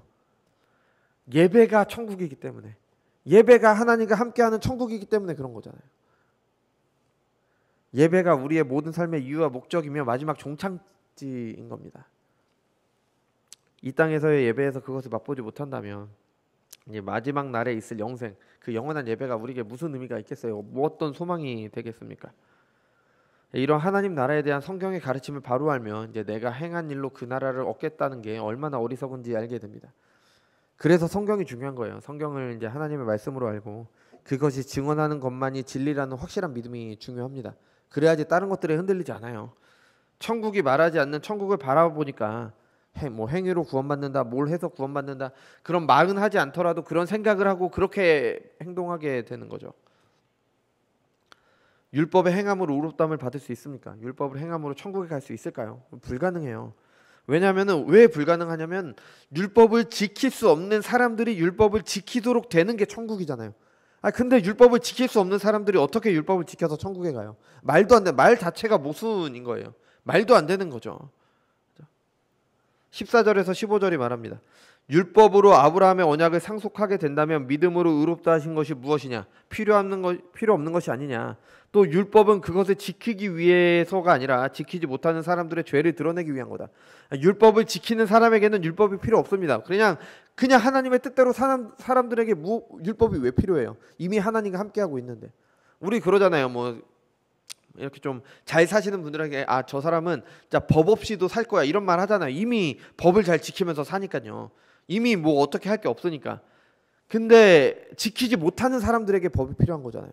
예배가 천국이기 때문에, 예배가 하나님과 함께하는 천국이기 때문에 그런 거잖아요. 예배가 우리의 모든 삶의 이유와 목적이며 마지막 종착지인 겁니다. 이 땅에서의 예배에서 그것을 맛보지 못한다면 이제 마지막 날에 있을 영생, 그 영원한 예배가 우리에게 무슨 의미가 있겠어요? 뭐 어떤 소망이 되겠습니까? 이런 하나님 나라에 대한 성경의 가르침을 바로 알면 이제 내가 행한 일로 그 나라를 얻겠다는 게 얼마나 어리석은지 알게 됩니다. 그래서 성경이 중요한 거예요. 성경을 이제 하나님의 말씀으로 알고 그것이 증언하는 것만이 진리라는 확실한 믿음이 중요합니다. 그래야지 다른 것들에 흔들리지 않아요. 천국이 말하지 않는 천국을 바라보니까 뭐 행위로 구원받는다, 뭘 해서 구원받는다, 그런 말은 하지 않더라도 그런 생각을 하고 그렇게 행동하게 되는 거죠. 율법의 행함으로 의롭다함을 받을 수 있습니까? 율법을 행함으로 천국에 갈 수 있을까요? 불가능해요. 왜냐하면 왜 불가능하냐면 율법을 지킬 수 없는 사람들이 율법을 지키도록 되는 게 천국이잖아요. 근데 율법을 지킬 수 없는 사람들이 어떻게 율법을 지켜서 천국에 가요? 말도 안 돼. 말 자체가 모순인 거예요. 말도 안 되는 거죠. 14절에서 15절이 말합니다. 율법으로 아브라함의 언약을 상속하게 된다면 믿음으로 의롭다 하신 것이 무엇이냐? 필요 없는 것이 아니냐? 또 율법은 그것을 지키기 위해서가 아니라 지키지 못하는 사람들의 죄를 드러내기 위한 거다. 율법을 지키는 사람에게는 율법이 필요 없습니다. 그냥 하나님의 뜻대로 사는 사람들에게 율법이 왜 필요해요? 이미 하나님과 함께하고 있는데. 우리 그러잖아요. 뭐 이렇게 좀 잘 사시는 분들에게 저 사람은 진짜 법 없이도 살 거야 이런 말 하잖아요. 이미 법을 잘 지키면서 사니까요. 이미 뭐 어떻게 할 게 없으니까. 근데 지키지 못하는 사람들에게 법이 필요한 거잖아요.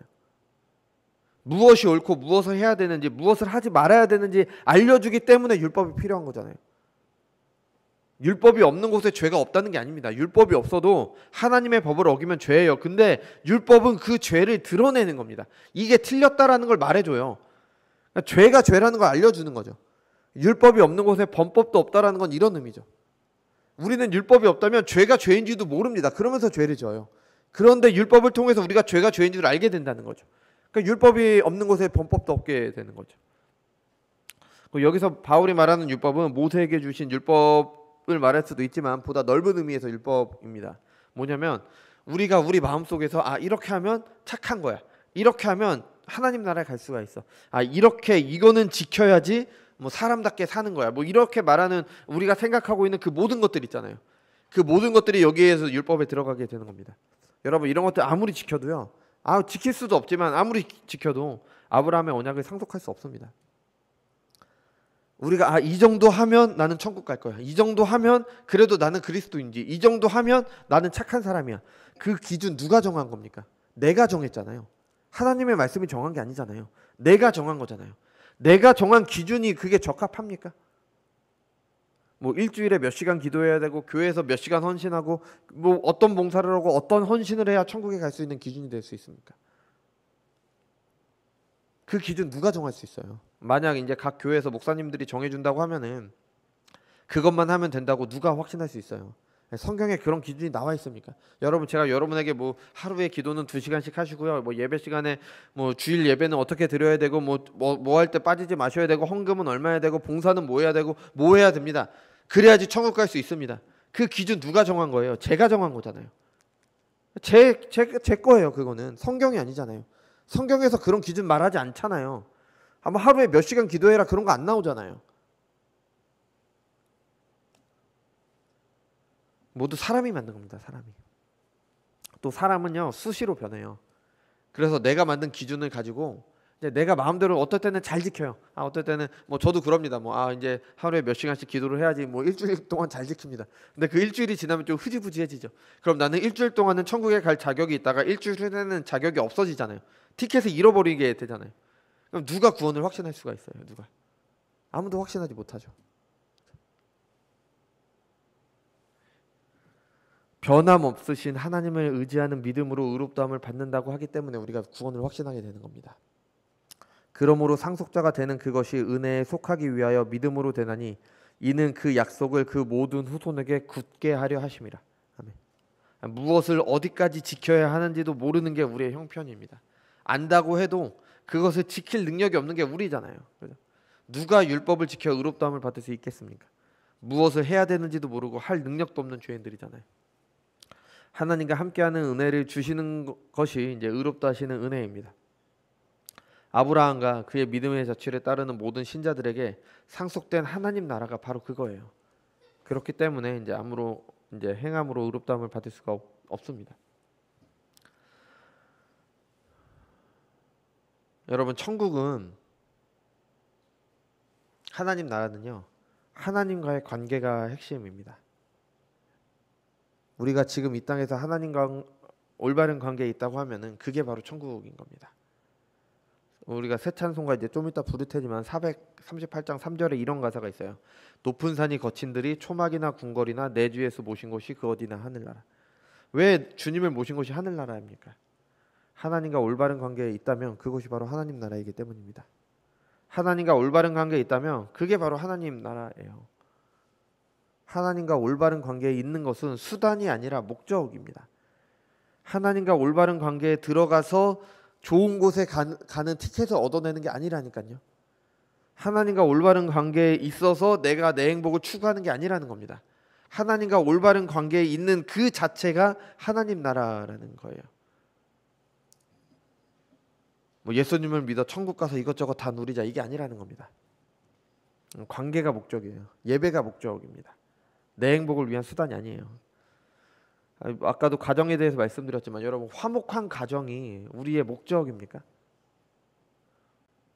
무엇이 옳고 무엇을 해야 되는지, 무엇을 하지 말아야 되는지 알려주기 때문에 율법이 필요한 거잖아요. 율법이 없는 곳에 죄가 없다는 게 아닙니다. 율법이 없어도 하나님의 법을 어기면 죄예요. 근데 율법은 그 죄를 드러내는 겁니다. 이게 틀렸다라는 걸 말해줘요. 그러니까 죄가 죄라는 걸 알려주는 거죠. 율법이 없는 곳에 범법도 없다라는 건 이런 의미죠. 우리는 율법이 없다면 죄가 죄인지도 모릅니다. 그러면서 죄를 져요. 그런데 율법을 통해서 우리가 죄가 죄인 줄 알게 된다는 거죠. 그러니까 율법이 없는 곳에 범법도 없게 되는 거죠. 여기서 바울이 말하는 율법은 모세에게 주신 율법을 말할 수도 있지만 보다 넓은 의미에서 율법입니다. 뭐냐면 우리가 우리 마음속에서 이렇게 하면 착한 거야. 이렇게 하면 하나님 나라에 갈 수가 있어. 이렇게 이거는 지켜야지 뭐 사람답게 사는 거야. 뭐 이렇게 말하는 우리가 생각하고 있는 그 모든 것들 있잖아요. 그 모든 것들이 여기에서 율법에 들어가게 되는 겁니다. 여러분, 이런 것들 아무리 지켜도요. 지킬 수도 없지만 아무리 지켜도 아브라함의 언약을 상속할 수 없습니다. 우리가 이 정도 하면 나는 천국 갈 거야. 이 정도 하면 그래도 나는 그리스도인지. 이 정도 하면 나는 착한 사람이야. 그 기준 누가 정한 겁니까? 내가 정했잖아요. 하나님의 말씀이 정한 게 아니잖아요. 내가 정한 거잖아요. 내가 정한 기준이 그게 적합합니까? 뭐 일주일에 몇 시간 기도해야 되고 교회에서 몇 시간 헌신하고 뭐 어떤 봉사를 하고 어떤 헌신을 해야 천국에 갈 수 있는 기준이 될 수 있습니까? 그 기준 누가 정할 수 있어요? 만약 이제 각 교회에서 목사님들이 정해준다고 하면은 그것만 하면 된다고 누가 확신할 수 있어요? 성경에 그런 기준이 나와 있습니까? 여러분, 제가 여러분에게 뭐 하루에 기도는 2시간씩 하시고요. 뭐 예배 시간에 뭐 주일 예배는 어떻게 드려야 되고 뭐 할 때 빠지지 마셔야 되고 헌금은 얼마 해야 되고 봉사는 뭐 해야 되고 뭐 해야 됩니다. 그래야지 천국 갈 수 있습니다. 그 기준 누가 정한 거예요? 제가 정한 거잖아요. 제 거예요. 그거는 성경이 아니잖아요. 성경에서 그런 기준 말하지 않잖아요. 아마 하루에 몇 시간 기도해라 그런 거 안 나오잖아요. 모두 사람이 만든 겁니다. 사람이. 또 사람은요 수시로 변해요. 그래서 내가 만든 기준을 가지고 이제 내가 마음대로 어떨 때는 잘 지켜요. 어떨 때는 뭐 저도 그럽니다. 이제 하루에 몇 시간씩 기도를 해야지 뭐 일주일 동안 잘 지킵니다. 근데 그 일주일이 지나면 좀 흐지부지해지죠. 그럼 나는 일주일 동안은 천국에 갈 자격이 있다가 일주일 후에는 자격이 없어지잖아요. 티켓을 잃어버리게 되잖아요. 그럼 누가 구원을 확신할 수가 있어요? 누가? 아무도 확신하지 못하죠. 변함없으신 하나님을 의지하는 믿음으로 의롭다함을 받는다고 하기 때문에 우리가 구원을 확신하게 되는 겁니다. 그러므로 상속자가 되는 그것이 은혜에 속하기 위하여 믿음으로 되나니 이는 그 약속을 그 모든 후손에게 굳게 하려 하심이라. 아멘. 무엇을 어디까지 지켜야 하는지도 모르는 게 우리의 형편입니다. 안다고 해도 그것을 지킬 능력이 없는 게 우리잖아요. 그죠? 누가 율법을 지켜 의롭다함을 받을 수 있겠습니까? 무엇을 해야 되는지도 모르고 할 능력도 없는 죄인들이잖아요. 하나님과 함께하는 은혜를 주시는 것이 이제 의롭다 하시는 은혜입니다. 아브라함과 그의 믿음의 자취를 따르는 모든 신자들에게 상속된 하나님 나라가 바로 그거예요. 그렇기 때문에 이제 아무로 이제 행함으로 의롭다함을 받을 수가 없습니다. 여러분, 천국은 하나님 나라는요 하나님과의 관계가 핵심입니다. 우리가 지금 이 땅에서 하나님과 올바른 관계에 있다고 하면은 그게 바로 천국인 겁니다. 우리가 새 찬송가 이제 좀 이따 부를 테지만 438장 3절에 이런 가사가 있어요. 높은 산이 거친들이 초막이나 궁궐이나 내 주 예수 모신 곳이 그 어디나 하늘나라. 왜 주님을 모신 곳이 하늘나라입니까? 하나님과 올바른 관계에 있다면 그것이 바로 하나님 나라이기 때문입니다. 하나님과 올바른 관계에 있다면 그게 바로 하나님 나라예요. 하나님과 올바른 관계에 있는 것은 수단이 아니라 목적입니다. 하나님과 올바른 관계에 들어가서 좋은 곳에 가는 티켓을 얻어내는 게 아니라니까요. 하나님과 올바른 관계에 있어서 내가 내 행복을 추구하는 게 아니라는 겁니다. 하나님과 올바른 관계에 있는 그 자체가 하나님 나라라는 거예요. 예수님을 믿어 천국 가서 이것저것 다 누리자 이게 아니라는 겁니다. 관계가 목적이에요. 예배가 목적입니다. 내 행복을 위한 수단이 아니에요. 아까도 가정에 대해서 말씀드렸지만 여러분, 화목한 가정이 우리의 목적입니까?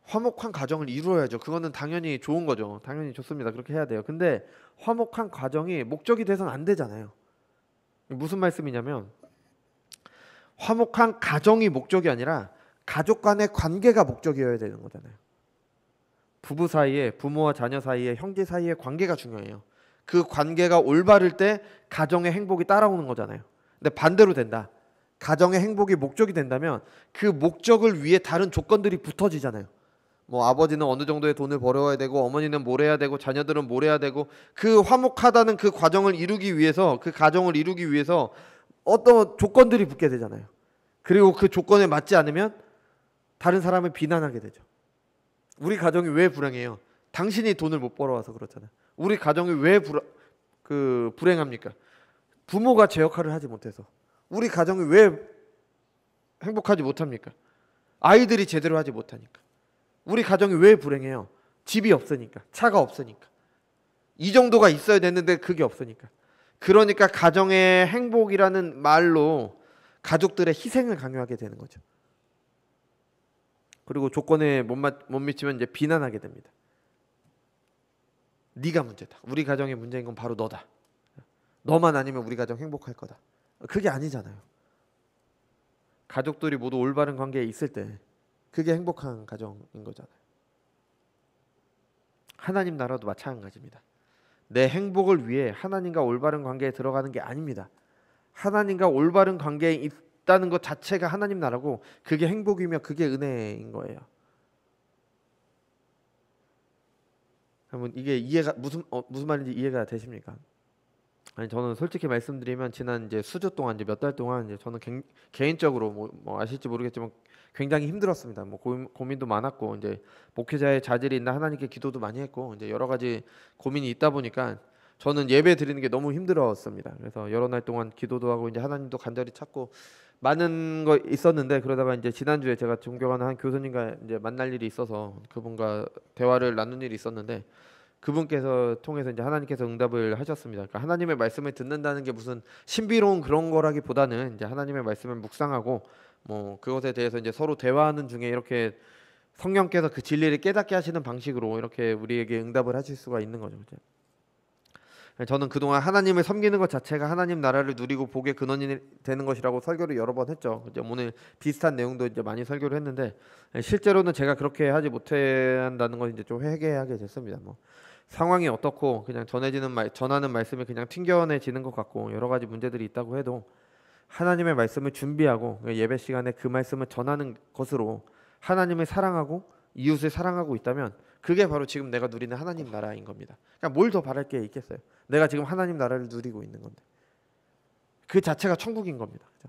화목한 가정을 이루어야죠. 그거는 당연히 좋은 거죠. 당연히 좋습니다. 그렇게 해야 돼요. 근데 화목한 가정이 목적이 돼서는 안 되잖아요. 무슨 말씀이냐면 화목한 가정이 목적이 아니라 가족 간의 관계가 목적이어야 되는 거잖아요. 부부 사이에, 부모와 자녀 사이에, 형제 사이의 관계가 중요해요. 그 관계가 올바를 때 가정의 행복이 따라오는 거잖아요. 근데 반대로 된다. 가정의 행복이 목적이 된다면 그 목적을 위해 다른 조건들이 붙어지잖아요. 아버지는 어느 정도의 돈을 벌어야 되고 어머니는 뭘 해야 되고 자녀들은 뭘 해야 되고 그 화목하다는 그 과정을 이루기 위해서 그 가정을 이루기 위해서 어떤 조건들이 붙게 되잖아요. 그리고 그 조건에 맞지 않으면 다른 사람을 비난하게 되죠. 우리 가정이 왜 불행해요? 당신이 돈을 못 벌어와서 그렇잖아요. 우리 가정이 왜 불행합니까? 부모가 제 역할을 하지 못해서. 우리 가정이 왜 행복하지 못합니까? 아이들이 제대로 하지 못하니까. 우리 가정이 왜 불행해요? 집이 없으니까, 차가 없으니까. 이 정도가 있어야 되는데 그게 없으니까. 그러니까 가정의 행복이라는 말로 가족들의 희생을 강요하게 되는 거죠. 그리고 조건에 못 미치면 이제 비난하게 됩니다. 네가 문제다. 우리 가정의 문제인 건 바로 너다. 너만 아니면 우리 가정 행복할 거다. 그게 아니잖아요. 가족들이 모두 올바른 관계에 있을 때 그게 행복한 가정인 거잖아요. 하나님 나라도 마찬가지입니다. 내 행복을 위해 하나님과 올바른 관계에 들어가는 게 아닙니다. 하나님과 올바른 관계에 있다는 것 자체가 하나님 나라고 그게 행복이며 그게 은혜인 거예요. 여러분 이게 이해가 무슨 말인지 이해가 되십니까? 아니 저는 솔직히 말씀드리면 지난 이제 수주 동안 이제 몇 달 동안 이제 저는 개인적으로 뭐 아실지 모르겠지만 굉장히 힘들었습니다. 뭐 고민도 많았고 이제 목회자의 자질이 있나 하나님께 기도도 많이 했고 이제 여러 가지 고민이 있다 보니까 저는 예배 드리는 게 너무 힘들었습니다. 그래서 여러 날 동안 기도도 하고 이제 하나님도 간절히 찾고 많은 거 있었는데 그러다가 이제 지난주에 제가 존경하는 한 교수님과 이제 만날 일이 있어서 그분과 대화를 나눈 일이 있었는데 그분께서 통해서 이제 하나님께서 응답을 하셨습니다. 그러니까 하나님의 말씀을 듣는다는 게 무슨 신비로운 그런 거라기보다는 이제 하나님의 말씀을 묵상하고 뭐 그것에 대해서 이제 서로 대화하는 중에 이렇게 성령께서 그 진리를 깨닫게 하시는 방식으로 이렇게 우리에게 응답을 하실 수가 있는 거죠. 그죠? 저는 그동안 하나님을 섬기는 것 자체가 하나님 나라를 누리고 복의 근원이 되는 것이라고 설교를 여러 번 했죠. 이제 오늘 비슷한 내용도 이제 많이 설교를 했는데 실제로는 제가 그렇게 하지 못한다는 걸 이제 좀 회개하게 됐습니다. 뭐 상황이 어떻고 그냥 전하는 말씀이 그냥 튕겨내지는 것 같고 여러 가지 문제들이 있다고 해도 하나님의 말씀을 준비하고 예배 시간에 그 말씀을 전하는 것으로 하나님을 사랑하고 이웃을 사랑하고 있다면 그게 바로 지금 내가 누리는 하나님 나라인 겁니다. 그러니까 뭘 더 바랄 게 있겠어요? 내가 지금 하나님 나라를 누리고 있는 건데 그 자체가 천국인 겁니다. 그죠?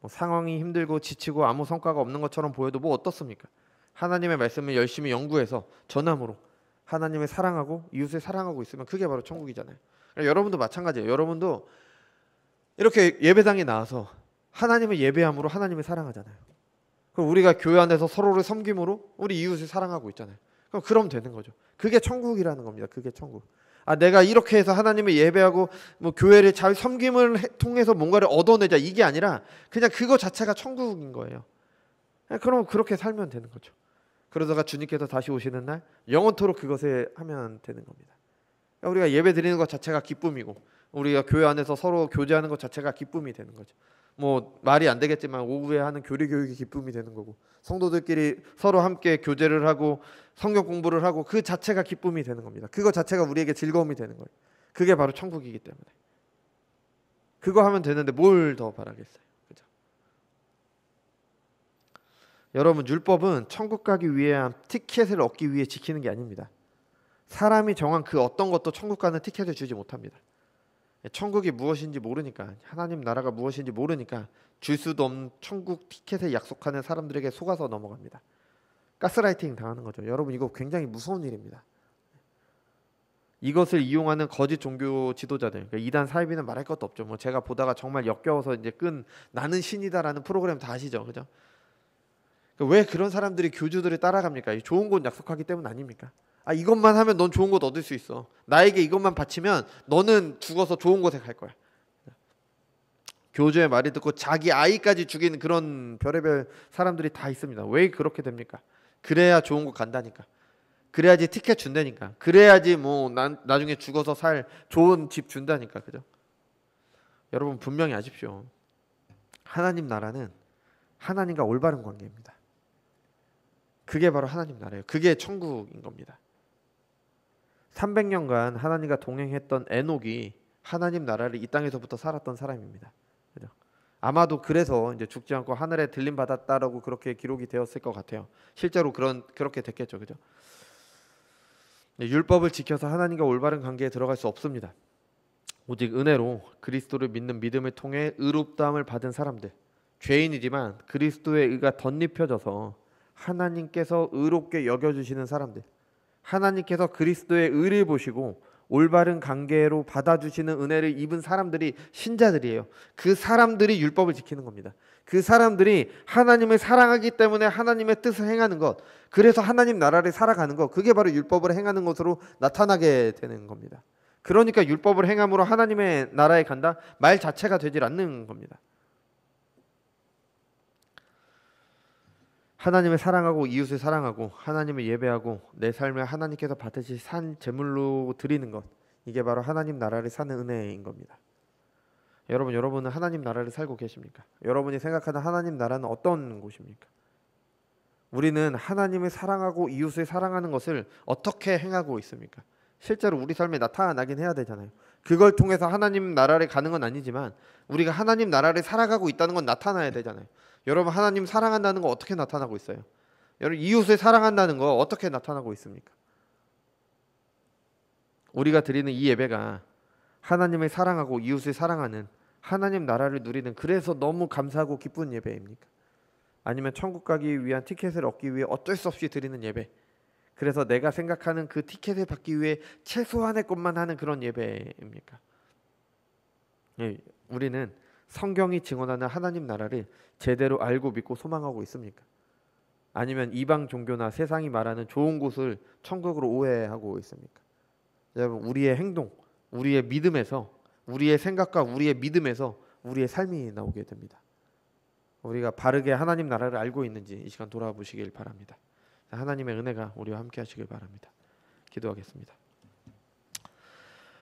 뭐 상황이 힘들고 지치고 아무 성과가 없는 것처럼 보여도 뭐 어떻습니까? 하나님의 말씀을 열심히 연구해서 전함으로 하나님을 사랑하고 이웃을 사랑하고 있으면 그게 바로 천국이잖아요. 그러니까 여러분도 마찬가지예요. 여러분도 이렇게 예배당에 나와서 하나님을 예배함으로 하나님을 사랑하잖아요. 그럼 우리가 교회 안에서 서로를 섬김으로 우리 이웃을 사랑하고 있잖아요. 그럼 되는 거죠. 그게 천국이라는 겁니다. 그게 천국. 내가 이렇게 해서 하나님을 예배하고 뭐 교회를 잘 섬김을 통해서 뭔가를 얻어내자 이게 아니라 그냥 그거 자체가 천국인 거예요. 그럼 그렇게 살면 되는 거죠. 그러다가 주님께서 다시 오시는 날 영원토록 그것을 하면 되는 겁니다. 우리가 예배 드리는 것 자체가 기쁨이고 우리가 교회 안에서 서로 교제하는 것 자체가 기쁨이 되는 거죠. 뭐 말이 안 되겠지만 오후에 하는 교리 교육이 기쁨이 되는 거고 성도들끼리 서로 함께 교제를 하고 성경 공부를 하고 그 자체가 기쁨이 되는 겁니다. 그거 자체가 우리에게 즐거움이 되는 거예요. 그게 바로 천국이기 때문에 그거 하면 되는데 뭘 더 바라겠어요. 그죠? 여러분 율법은 천국 가기 위한 티켓을 얻기 위해 지키는 게 아닙니다. 사람이 정한 그 어떤 것도 천국 가는 티켓을 주지 못합니다. 천국이 무엇인지 모르니까 하나님 나라가 무엇인지 모르니까 줄 수도 없는 천국 티켓을 약속하는 사람들에게 속아서 넘어갑니다. 가스라이팅 당하는 거죠. 여러분 이거 굉장히 무서운 일입니다. 이것을 이용하는 거짓 종교 지도자들, 그러니까 이단 사이비는 말할 것도 없죠. 뭐 제가 보다가 정말 역겨워서 이제 나는 신이다라는 프로그램 다 아시죠, 그죠? 왜 그런 사람들이 교주들을 따라갑니까? 좋은 것 약속하기 때문 아닙니까? 이것만 하면 넌 좋은 것 얻을 수 있어. 나에게 이것만 바치면 너는 죽어서 좋은 곳에 갈 거야. 교주의 말을 듣고 자기 아이까지 죽이는 그런 별의별 사람들이 다 있습니다. 왜 그렇게 됩니까? 그래야 좋은 곳 간다니까. 그래야지 티켓 준다니까. 그래야지 뭐 나중에 죽어서 살 좋은 집 준다니까. 그죠? 여러분 분명히 아십시오. 하나님 나라는 하나님과 올바른 관계입니다. 그게 바로 하나님 나라예요. 그게 천국인 겁니다. 300년간 하나님과 동행했던 에녹이 하나님 나라를 이 땅에서부터 살았던 사람입니다. 그죠? 아마도 그래서 이제 죽지 않고 하늘에 들림 받았다라고 그렇게 기록이 되었을 것 같아요. 실제로 그렇게 됐겠죠, 그죠? 율법을 지켜서 하나님과 올바른 관계에 들어갈 수 없습니다. 오직 은혜로 그리스도를 믿는 믿음을 통해 의롭다함을 받은 사람들, 죄인이지만 그리스도의 의가 덧입혀져서 하나님께서 의롭게 여겨주시는 사람들, 하나님께서 그리스도의 의를 보시고 올바른 관계로 받아주시는 은혜를 입은 사람들이 신자들이에요. 그 사람들이 율법을 지키는 겁니다. 그 사람들이 하나님을 사랑하기 때문에 하나님의 뜻을 행하는 것, 그래서 하나님 나라를 살아가는 것, 그게 바로 율법을 행하는 것으로 나타나게 되는 겁니다. 그러니까 율법을 행함으로 하나님의 나라에 간다 말 자체가 되질 않는 겁니다. 하나님을 사랑하고 이웃을 사랑하고 하나님을 예배하고 내 삶에 하나님께서 받으실 산 제물로 드리는 것, 이게 바로 하나님 나라를 사는 은혜인 겁니다. 여러분은 하나님 나라를 살고 계십니까? 여러분이 생각하는 하나님 나라는 어떤 곳입니까? 우리는 하나님을 사랑하고 이웃을 사랑하는 것을 어떻게 행하고 있습니까? 실제로 우리 삶에 나타나긴 해야 되잖아요. 그걸 통해서 하나님 나라를 가는 건 아니지만 우리가 하나님 나라를 살아가고 있다는 건 나타나야 되잖아요. 여러분, 하나님 사랑한다는 거 어떻게 나타나고 있어요? 여러분, 이웃을 사랑한다는 거 어떻게 나타나고 있습니까? 우리가 드리는 이 예배가 하나님을 사랑하고 이웃을 사랑하는 하나님 나라를 누리는, 그래서 너무 감사하고 기쁜 예배입니까? 아니면 천국 가기 위한 티켓을 얻기 위해 어쩔 수 없이 드리는 예배, 그래서 내가 생각하는 그 티켓을 받기 위해 최소한의 것만 하는 그런 예배입니까? 예, 우리는 성경이 증언하는 하나님 나라를 제대로 알고 믿고 소망하고 있습니까? 아니면 이방 종교나 세상이 말하는 좋은 곳을 천국으로 오해하고 있습니까? 여러분, 우리의 행동, 우리의 믿음에서, 우리의 생각과 우리의 믿음에서 우리의 삶이 나오게 됩니다. 우리가 바르게 하나님 나라를 알고 있는지 이 시간 돌아보시길 바랍니다. 하나님의 은혜가 우리와 함께 하시길 바랍니다. 기도하겠습니다.